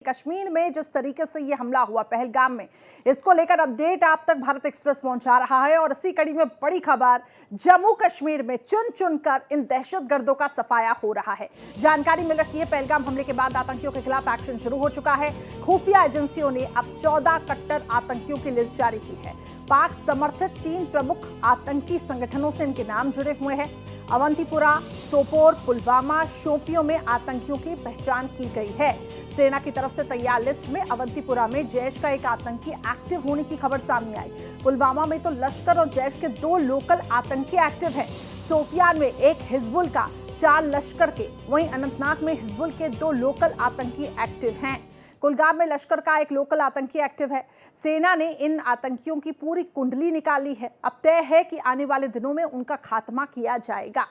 कश्मीर में जिस तरीके से ये हमला हुआ पहलगाम में, इसको लेकर अपडेट आप तक भारत एक्सप्रेस पहुंचा रहा है। और इसी कड़ी में बड़ी खबर, जम्मू कश्मीर में चुन चुनकर इन दहशतगर्दों का सफाया हो रहा है। जानकारी मिल रही है पहलगाम हमले के बाद आतंकियों के खिलाफ एक्शन शुरू हो चुका है। खुफिया एजेंसियों ने अब 14 कट्टर आतंकियों की लिस्ट जारी की है। पाक समर्थित 3 प्रमुख आतंकी संगठनों से इनके नाम जुड़े हुए हैं। अवंतीपुरा, सोपोर, पुलवामा, शोपियों में आतंकियों की पहचान की गई है। सेना की तरफ से तैयार लिस्ट में अवंतीपुरा में जैश का एक आतंकी एक्टिव होने की खबर सामने आई। पुलवामा में तो लश्कर और जैश के 2 लोकल आतंकी एक्टिव हैं। सोपियान में एक हिजबुल का, 4 लश्कर के, वहीं अनंतनाग में हिजबुल के 2 लोकल आतंकी एक्टिव हैं। कुलगाम में लश्कर का एक लोकल आतंकी एक्टिव है। सेना ने इन आतंकियों की पूरी कुंडली निकाली है। अब तय है कि आने वाले दिनों में उनका खात्मा किया जाएगा।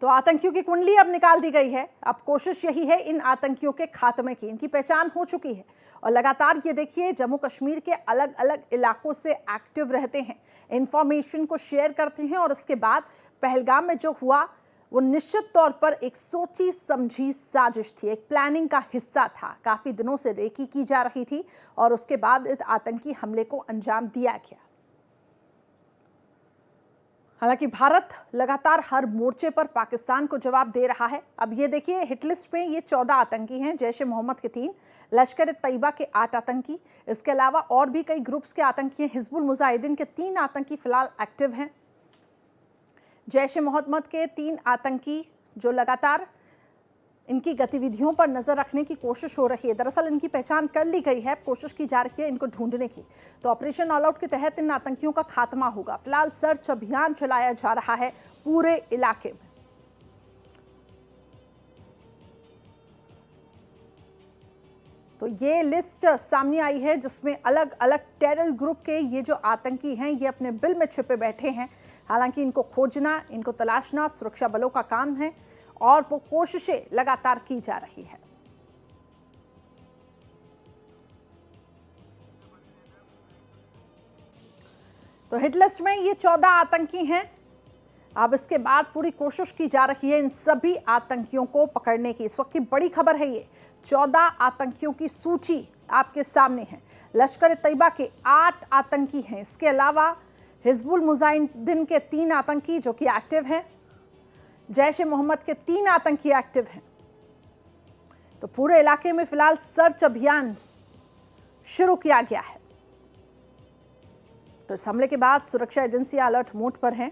तो आतंकियों की कुंडली अब निकाल दी गई है। अब कोशिश यही है इन आतंकियों के खात्मे की। इनकी पहचान हो चुकी है और लगातार ये देखिए जम्मू कश्मीर के अलग अलग इलाकों से एक्टिव रहते हैं, इंफॉर्मेशन को शेयर करते हैं। और उसके बाद पहलगाम में जो हुआ वो निश्चित तौर पर एक सोची समझी साजिश थी, एक प्लानिंग का हिस्सा था। काफी दिनों से रेकी की जा रही थी और उसके बाद इस आतंकी हमले को अंजाम दिया गया। हालांकि भारत लगातार हर मोर्चे पर पाकिस्तान को जवाब दे रहा है। अब ये देखिए हिटलिस्ट में ये 14 आतंकी हैं। जैश ए मोहम्मद के 3, लश्कर ए तैयबा के 8 आतंकी, इसके अलावा और भी कई ग्रुप्स के आतंकी हैं। हिजबुल मुजाहिदीन के 3 आतंकी फिलहाल एक्टिव हैं। जैश ए मोहम्मद के 3 आतंकी जो लगातार इनकी गतिविधियों पर नजर रखने की कोशिश हो रही है। दरअसल इनकी पहचान कर ली गई है, कोशिश की जा रही है इनको ढूंढने की। तो ऑपरेशन ऑल आउट के तहत इन आतंकियों का खात्मा होगा। फिलहाल सर्च अभियान चलाया जा रहा है पूरे इलाके में। तो ये लिस्ट सामने आई है जिसमें अलग अलग टेरर ग्रुप के ये जो आतंकी हैं ये अपने बिल में छिपे बैठे हैं। हालांकि इनको खोजना, इनको तलाशना सुरक्षा बलों का काम है और वो कोशिशें लगातार की जा रही है। तो हिट लिस्ट में ये 14 आतंकी हैं। अब इसके बाद पूरी कोशिश की जा रही है इन सभी आतंकियों को पकड़ने की। इस वक्त की बड़ी खबर है ये, 14 आतंकियों की सूची आपके सामने है। लश्कर ए तैयबा के 8 आतंकी हैं। इसके अलावा हिजबुल मुजाहिदीन के 3 आतंकी जो कि एक्टिव हैं। जैश ए मोहम्मद के 3 आतंकी एक्टिव हैं। तो पूरे इलाके में फिलहाल सर्च अभियान शुरू किया गया है। तो इस हमले के बाद सुरक्षा एजेंसी अलर्ट मोड पर हैं,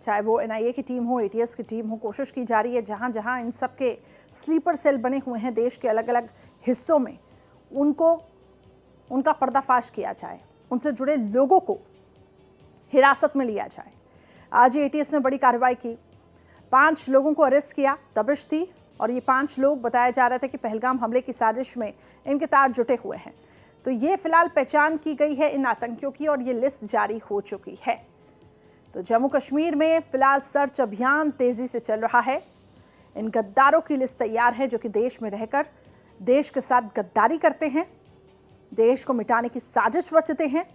चाहे वो एनआईए की टीम हो, एटीएस की टीम हो। कोशिश की जा रही है जहां जहां इन सब के स्लीपर सेल बने हुए हैं देश के अलग अलग हिस्सों में, उनका पर्दाफाश किया जाए, उनसे जुड़े लोगों को हिरासत में लिया जाए। आज एटीएस ने बड़ी कार्रवाई की, 5 लोगों को अरेस्ट किया। दबिश थी और ये 5 लोग बताया जा रहे थे कि पहलगाम हमले की साजिश में इनके तार जुटे हुए हैं। तो ये फिलहाल पहचान की गई है इन आतंकियों की और ये लिस्ट जारी हो चुकी है। तो जम्मू कश्मीर में फिलहाल सर्च अभियान तेजी से चल रहा है। इन गद्दारों की लिस्ट तैयार है जो कि देश में रहकर देश के साथ गद्दारी करते हैं, देश को मिटाने की साजिश रचते हैं।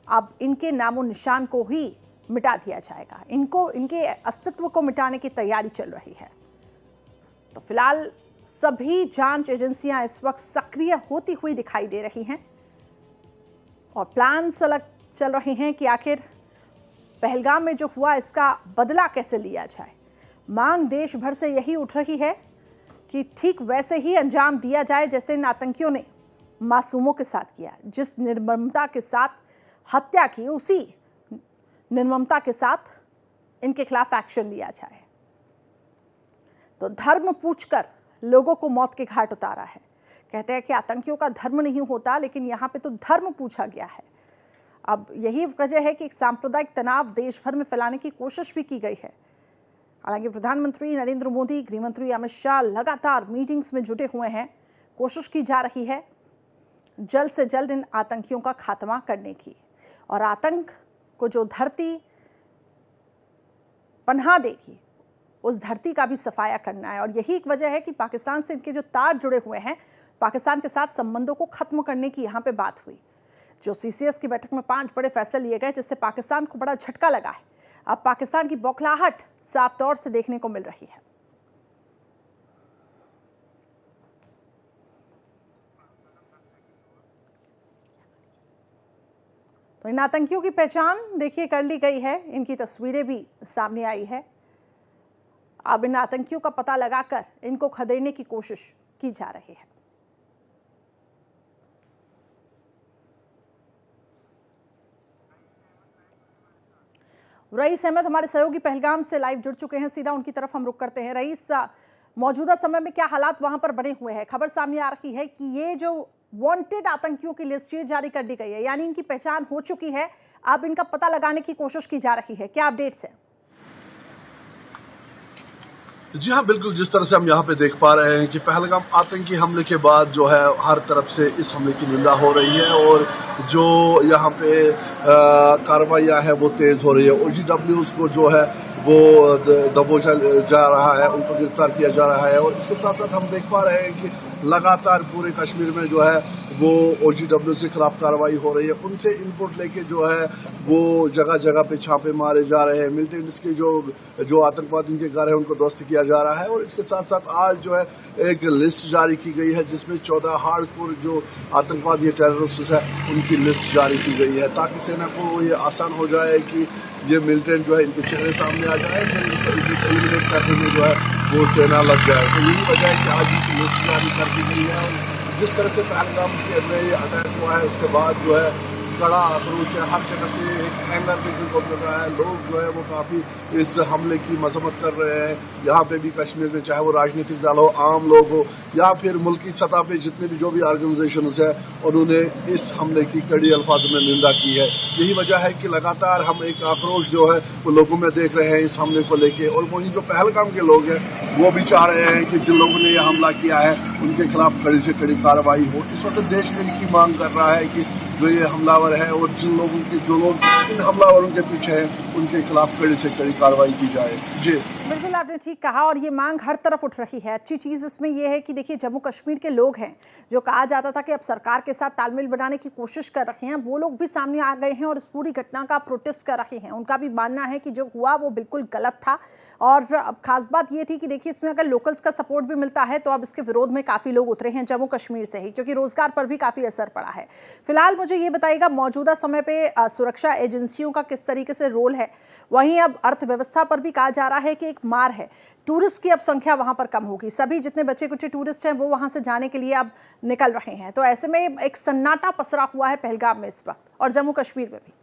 अब इनके नामो निशान को ही मिटा दिया जाएगा। इनके अस्तित्व को मिटाने की तैयारी चल रही है। तो फिलहाल सभी जांच एजेंसियां इस वक्त सक्रिय होती हुई दिखाई दे रही हैं और प्लान्स अलग चल रहे हैं कि आखिर पहलगाम में जो हुआ इसका बदला कैसे लिया जाए। मांग देश भर से यही उठ रही है कि ठीक वैसे ही अंजाम दिया जाए जैसे इन आतंकियों ने मासूमों के साथ किया। जिस निर्ममता के साथ हत्या की, उसी निर्ममता के साथ इनके खिलाफ एक्शन लिया जाए। तो धर्म पूछकर लोगों को मौत के घाट उतारा है। कहते हैं कि आतंकियों का धर्म नहीं होता, लेकिन यहाँ पे तो धर्म पूछा गया है। अब यही वजह है कि एक सांप्रदायिक तनाव देश भर में फैलाने की कोशिश भी की गई है। हालांकि प्रधानमंत्री नरेंद्र मोदी, गृहमंत्री अमित शाह लगातार मीटिंग्स में जुटे हुए हैं। कोशिश की जा रही है जल्द से जल्द इन आतंकियों का खात्मा करने की और आतंक को जो धरती पनाह देगी उस धरती का भी सफाया करना है। और यही एक वजह है कि पाकिस्तान से इनके जो तार जुड़े हुए हैं, पाकिस्तान के साथ संबंधों को खत्म करने की यहाँ पे बात हुई। जो सीसीएस की बैठक में 5 बड़े फैसले लिए गए जिससे पाकिस्तान को बड़ा झटका लगा है। अब पाकिस्तान की बौखलाहट साफ तौर से देखने को मिल रही है। तो इन आतंकियों की पहचान देखिए कर ली गई है, इनकी तस्वीरें भी सामने आई है। अब इन आतंकियों का पता लगाकर इनको खदेड़ने की कोशिश की जा रही है। रईस अहमद हमारे सहयोगी पहलगाम से लाइव जुड़ चुके हैं, सीधा उनकी तरफ हम रुख करते हैं। रईस, मौजूदा समय में क्या हालात वहां पर बने हुए हैं? खबर सामने आ रही है कि ये जो वांटेड आतंकियों की लिस्ट जारी कर दी गई है, यानी इनकी पहचान हो चुकी है, अब इनका पता लगाने की कोशिश की जा रही है। क्या अपडेट्स हैं? जी हाँ, बिल्कुल। जिस तरह से हम यहाँ पे देख पा रहे हैं कि पहलगाम आतंकी हमले के बाद जो है हर तरफ से इस हमले की निंदा हो रही है और जो यहाँ पे कार्रवाइयाँ है वो तेज हो रही है। OGWs को जो है वो दबोचा जा रहा है, उनको गिरफ्तार किया जा रहा है और इसके साथ साथ हम देख पा रहे हैं कि लगातार पूरे कश्मीर में जो है वो OGW के खिलाफ कार्रवाई हो रही है। उनसे इनपुट लेके जो है वो जगह जगह पे छापे मारे जा रहे हैं। मिलिटेंट्स के जो आतंकवादी उनके घर है उनको ध्वस्त किया जा रहा है और इसके साथ साथ आज जो है एक लिस्ट जारी की गई है जिसमें 14 हार्डकोर जो आतंकवादी टेररिस्ट है उनकी लिस्ट जारी की गई है, ताकि सेना को ये आसान हो जाए कि ये मिलिटेंट जो है इनके चेहरे सामने आ जाए, तो इनको एलिमिनेट करने में जो है वो सेना लग जाए। तो यही वजह है कि आज इनकी लिस्ट जारी कर दी गई है और जिस तरह से पहलगाम के अंदर ये अटैक हुआ है उसके बाद जो है बड़ा आक्रोश है, हर जगह से एक एंगर देखने को मिल रहा है। लोग जो है वो काफी इस हमले की मजम्मत कर रहे हैं। यहाँ पे भी कश्मीर में चाहे वो राजनीतिक दल हो, आम लोग हो या फिर मुल्की सतह पे जितने भी जो भी ऑर्गेनाइजेशंस है उन्होंने इस हमले की कड़ी अल्फाज में निंदा की है। यही वजह है कि लगातार हम एक आक्रोश जो है वो लोगों में देख रहे हैं इस हमले को लेके और वहीं जो पहलगाम के लोग हैं वो भी चाह रहे हैं कि जिन लोगों ने यह हमला किया है उनके खिलाफ कड़ी से कड़ी कार्रवाई हो। इस वक्त देश एक ही मांग कर रहा है कि जो ये हमलावर है और जो लोग इन हमलावरों के पीछे हैं उनके खिलाफ कड़ी से कड़ी कार्रवाई की जाए। जी बिल्कुल, आपने ठीक कहा और ये मांग हर तरफ उठ रही है। अच्छी चीज़ इसमें यह है कि देखिए जम्मू कश्मीर के लोग हैं जो कहा जाता था कि अब सरकार के साथ तालमेल बनाने की कोशिश कर रहे हैं, वो लोग भी सामने आ गए हैं और इस पूरी घटना का प्रोटेस्ट कर रहे हैं। उनका भी मानना है कि जो हुआ वो बिल्कुल गलत था और अब खास बात ये थी कि देखिए इसमें अगर लोकल्स का सपोर्ट भी मिलता है तो अब इसके विरोध में काफ़ी लोग उतरे हैं जम्मू कश्मीर से ही, क्योंकि रोजगार पर भी काफ़ी असर पड़ा है। फिलहाल मुझे ये बताइएगा मौजूदा समय पे सुरक्षा एजेंसियों का किस तरीके से रोल है? वहीं अब अर्थव्यवस्था पर भी कहा जा रहा है कि एक मार है, टूरिस्ट की अब संख्या वहां पर कम होगी, सभी जितने बच्चे कुछ टूरिस्ट हैं वो वहां से जाने के लिए अब निकल रहे हैं। तो ऐसे में एक सन्नाटा पसरा हुआ है पहलगाम में इस वक्त और जम्मू कश्मीर में भी।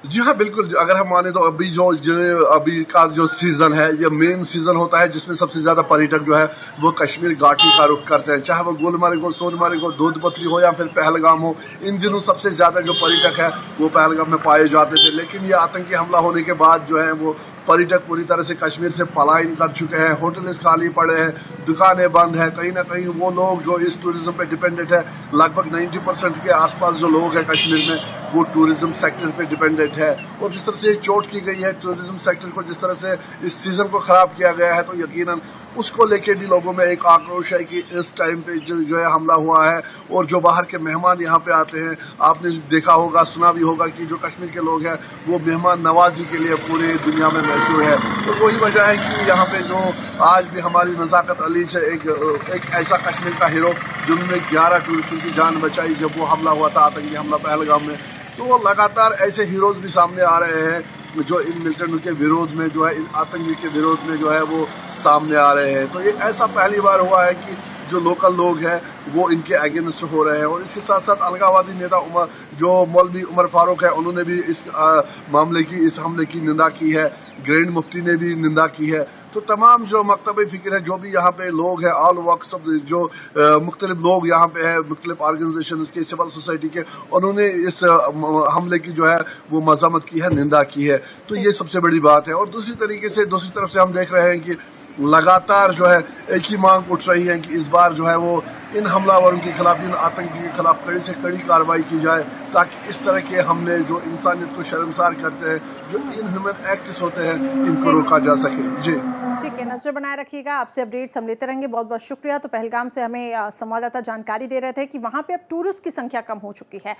जी हाँ, बिल्कुल। अगर हम माने तो अभी का जो सीजन है ये मेन सीजन होता है जिसमें सबसे ज्यादा पर्यटक जो है वो कश्मीर घाटी का रुख करते हैं, चाहे वो गुलमर्ग हो, सोनमर्ग हो, दूध पत्री हो या फिर पहलगाम हो। इन दिनों सबसे ज्यादा जो पर्यटक है वो पहलगाम में पाए जाते थे, लेकिन ये आतंकी हमला होने के बाद जो है वो पर्यटक पूरी तरह से कश्मीर से पलायन कर चुके हैं। होटल खाली पड़े हैं, दुकानें बंद है। कहीं ना कहीं वो लोग जो इस टूरिज्म पे डिपेंडेंट है, लगभग 90% के आसपास जो लोग हैं कश्मीर में वो टूरिज्म सेक्टर पे डिपेंडेंट है। और जिस तरह से चोट की गई है टूरिज्म सेक्टर को, जिस तरह से इस सीजन को खराब किया गया है, तो यकीनन उसको लेके भी लोगों में एक आक्रोश है कि इस टाइम पे जो है हमला हुआ है और जो बाहर के मेहमान यहाँ पे आते हैं, आपने देखा होगा, सुना भी होगा कि जो कश्मीर के लोग हैं वो मेहमान नवाजी के लिए पूरी दुनिया में मशहूर है। तो वही वजह है कि यहाँ पे जो आज भी हमारी नज़ाकत अली है, एक ऐसा कश्मीर का हीरो जिन्होंने 11 टूरिस्टों की जान बचाई जब वो हमला हुआ था, आतंकी हमला पहलगाम में। तो लगातार ऐसे हीरोज भी सामने आ रहे हैं जो इन मिलिटेंट के विरोध में जो है, इन आतंकी के विरोध में जो है वो सामने आ रहे हैं। तो ये ऐसा पहली बार हुआ है कि जो लोकल लोग हैं वो इनके अगेंस्ट हो रहे हैं। और इसके साथ साथ अलगाववादी नेता मौलवी उमर फारूक है, उन्होंने भी इस मामले की, इस हमले की निंदा की है। ग्रैंड मुफ्ती ने भी निंदा की है। तो तमाम जो मकतब फिक्र है, जो भी यहाँ पे लोग हैं, ऑल वक्स जो मुख्तलिफ लोग यहाँ पे है, मुख्तलिफ ऑर्गेनाइजेशन के, सिविल सोसाइटी के, उन्होंने इस हमले की जो है वो मजम्मत की है, निंदा की है। तो ये सबसे बड़ी बात है। और दूसरी तरफ से हम देख रहे हैं कि लगातार जो है एक ही मांग उठ रही है कि इस बार जो है वो इन हमलावरों के खिलाफ, इन आतंकी के खिलाफ कड़ी से कड़ी कार्रवाई की जाए, ताकि इस तरह के हमले जो इंसानियत को शर्मसार करते हैं, जो इनह्यूमन एक्ट्स होते हैं, इनको रोका जा सके। जी ठीक है, नजर बनाए रखिएगा, आपसे अपडेट्स हम लेते रहेंगे। बहुत बहुत शुक्रिया। तो पहलगाम से हमें संवाददाता जानकारी दे रहे थे कि वहां पे अब टूरिस्ट की संख्या कम हो चुकी है।